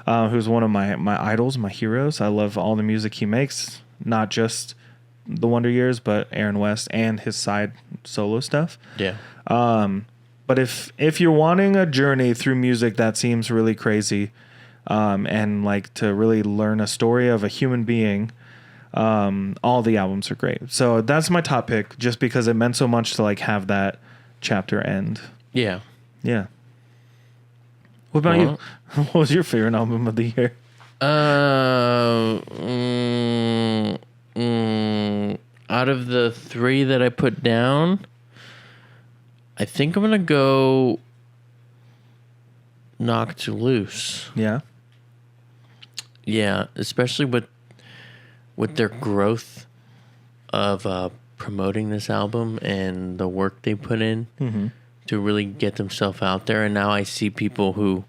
who's one of my idols, my heroes. I love all the music he makes, not just the Wonder Years, but Aaron West and his side solo stuff. Yeah. But if you're wanting a journey through music that seems really crazy, and like to really learn a story of a human being, all the albums are great. So that's my top pick, just because it meant so much to like have that chapter end. Yeah. Yeah. What about you? What was your favorite album of the year? Out of the 3 that I put down, I think I'm gonna go Knocked Loose. Yeah. Yeah, especially with their growth of promoting this album and the work they put in to really get themselves out there. And now I see people who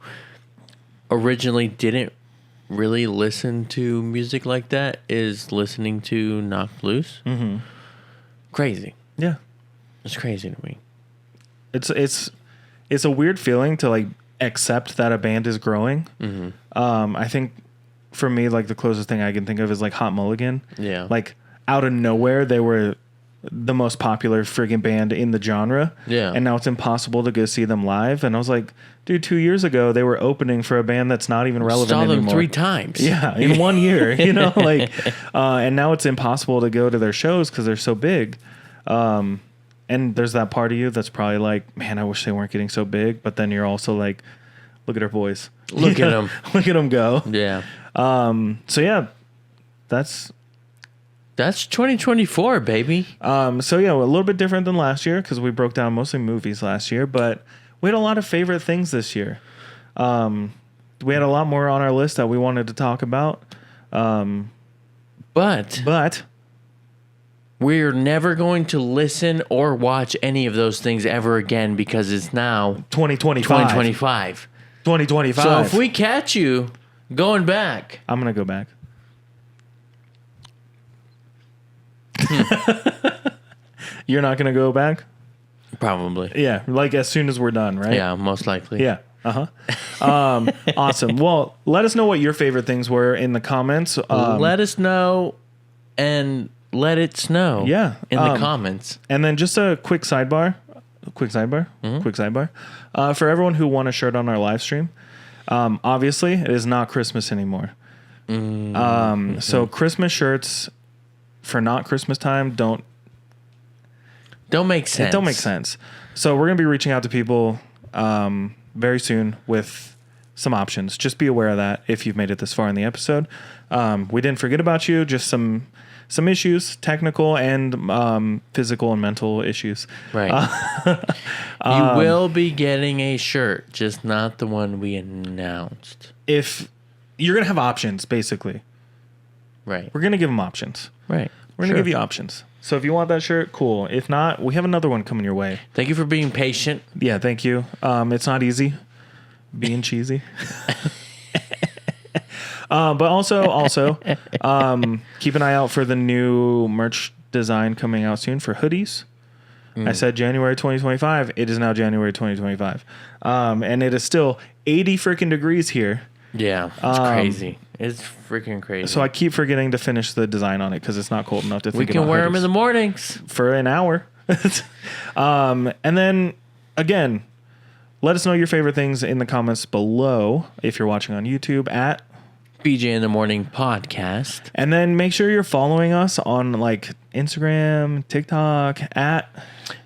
originally didn't really listen to music like that is listening to Knocked Loose. Mm-hmm. Crazy. Yeah. It's crazy to me. It's a weird feeling to like accept that a band is growing. Mm-hmm. I think for me, like the closest thing I can think of is like Hot Mulligan. Yeah. Like out of nowhere, they were the most popular friggin' band in the genre. Yeah. And now it's impossible to go see them live. And I was like, dude, 2 years ago they were opening for a band that's not even relevant Saw them anymore. 3 times. Yeah, in 1 year, you know, like, and now it's impossible to go to their shows because they're so big. And there's that part of you that's probably like, man, I wish they weren't getting so big. But then you're also like, look at our boys. Look at them. Look at them go. Yeah. So yeah, that's 2024, baby. so yeah, a little bit different than last year because we broke down mostly movies last year, but we had a lot of favorite things this year. We had a lot more on our list that we wanted to talk about. But we're never going to listen or watch any of those things ever again because it's now 2025. 2025. So if we catch you going back, I'm going to go back. You're not going to go back? probably. Yeah, like as soon as we're done, right? Yeah, most likely. Yeah. Awesome. Well, let us know what your favorite things were in the comments. Let us know and let it snow. Yeah. In the comments. And then just a quick sidebar. For everyone who won a shirt on our live stream, obviously it is not Christmas anymore. So Christmas shirts for not Christmas time don't make sense. It don't make sense. So we're going to be reaching out to people very soon with some options. Just be aware of that if you've made it this far in the episode. We didn't forget about you, just some issues, technical and physical and mental issues. Right. You will be getting a shirt, just not the one we announced. If you're going to have options, basically. Right. We're going to give them options. Right. We're going to give you options. So if you want that shirt, cool. If not, we have another one coming your way. Thank you for being patient. Yeah, thank you. It's not easy being cheesy. But also, keep an eye out for the new merch design coming out soon for hoodies. I said January 2025. It is now January 2025. And it is still 80 freaking degrees here. Yeah, it's crazy. It's freaking crazy. So I keep forgetting to finish the design on it because it's not cold enough to think about. We can wear them hoodies in the mornings. for an hour. And then, again, let us know your favorite things in the comments below if you're watching on YouTube at BJ in the Morning Podcast. And then make sure you're following us on like Instagram, TikTok at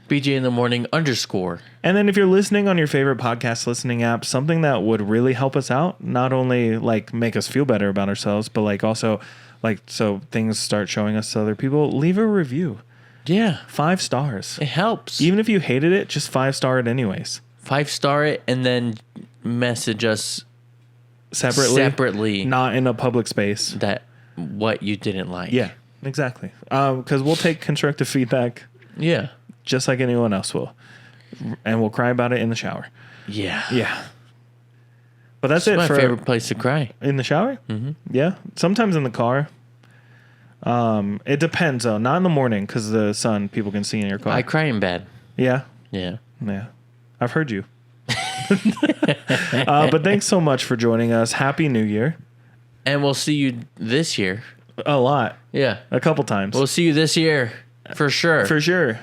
BJ in the Morning _. And then if you're listening on your favorite podcast listening app, something that would really help us out, not only like make us feel better about ourselves, but like also like so things start showing us to other people, leave a review. Yeah. 5 stars. It helps. Even if you hated it, just 5-star it anyways. 5-star it and then message us Separately. Not in a public space. That what you didn't like. Yeah, exactly. Because we'll take constructive feedback. Yeah. Just like anyone else will. And we'll cry about it in the shower. Yeah. Yeah. But that's it's it my for favorite place to cry. In the shower? Mm-hmm. Yeah. Sometimes in the car. It depends though. Not in the morning because the sun people can see in your car. I cry in bed. Yeah. Yeah. Yeah. I've heard you. But thanks so much for joining us. Happy New Year. And we'll see you this year. A lot. Yeah. A couple times. We'll see you this year. For sure. For sure.